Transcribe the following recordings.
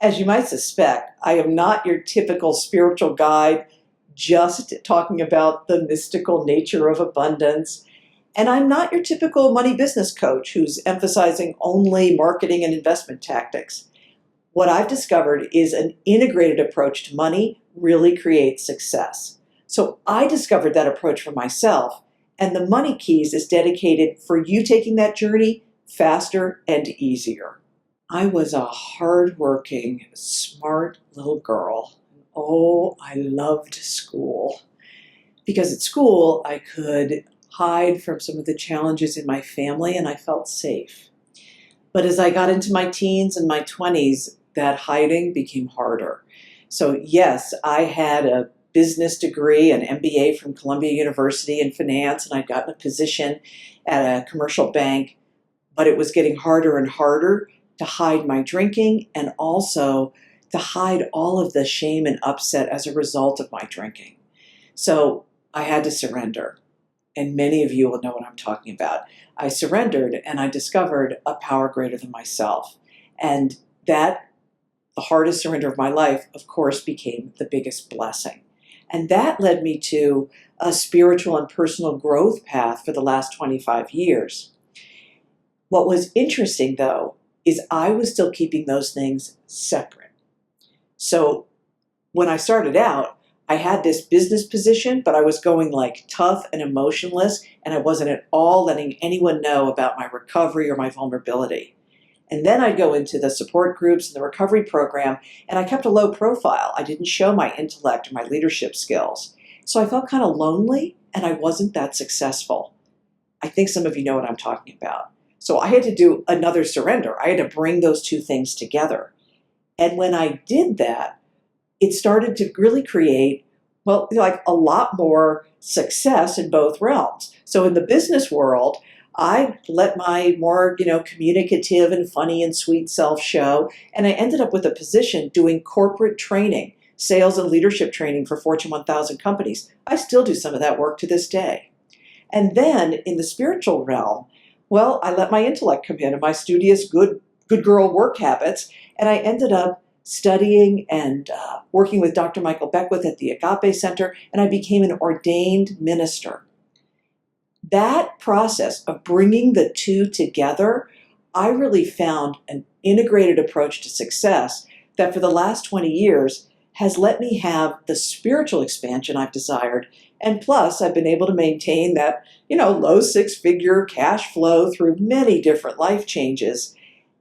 As you might suspect, I am not your typical spiritual guide just talking about the mystical nature of abundance. And I'm not your typical money business coach who's emphasizing only marketing and investment tactics. What I've discovered is an integrated approach to money really creates success. So I discovered that approach for myself, and the Money Keys is dedicated for you taking that journey faster and easier. I was a hardworking, smart little girl. Oh, I loved school. Because at school, I could hide from some of the challenges in my family and I felt safe. But as I got into my teens and my 20s, that hiding became harder. So yes, I had a business degree, an MBA from Columbia University in finance, and I'd gotten a position at a commercial bank, but it was getting harder and harder to hide my drinking and also to hide all of the shame and upset as a result of my drinking. So I had to surrender. And many of you will know what I'm talking about. I surrendered and I discovered a power greater than myself. And that, the hardest surrender of my life, of course, became the biggest blessing. And that led me to a spiritual and personal growth path for the last 25 years. What was interesting, though, is I was still keeping those things separate. So when I started out, I had this business position, but I was going like tough and emotionless, and I wasn't at all letting anyone know about my recovery or my vulnerability. And then I'd go into the support groups and the recovery program, and I kept a low profile. I didn't show my intellect or my leadership skills. So I felt kind of lonely, and I wasn't that successful. I think some of you know what I'm talking about. So I had to do another surrender. I had to bring those two things together. And when I did that, it started to really create, well, like a lot more success in both realms. So in the business world, I let my more, communicative and funny and sweet self show, and I ended up with a position doing corporate training, sales and leadership training for Fortune 1000 companies. I still do some of that work to this day. And then in the spiritual realm, well, I let my intellect come in and my studious good girl work habits, and I ended up studying and working with Dr. Michael Beckwith at the Agape Center, and I became an ordained minister. That process of bringing the two together, I really found an integrated approach to success that for the last 20 years has let me have the spiritual expansion I've desired. And plus, I've been able to maintain that, low six-figure cash flow through many different life changes.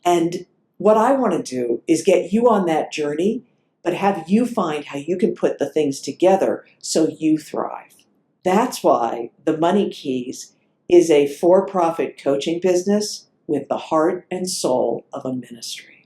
And what I want to do is get you on that journey, but have you find how you can put the things together so you thrive. That's why The Money Keys is a for-profit coaching business with the heart and soul of a ministry.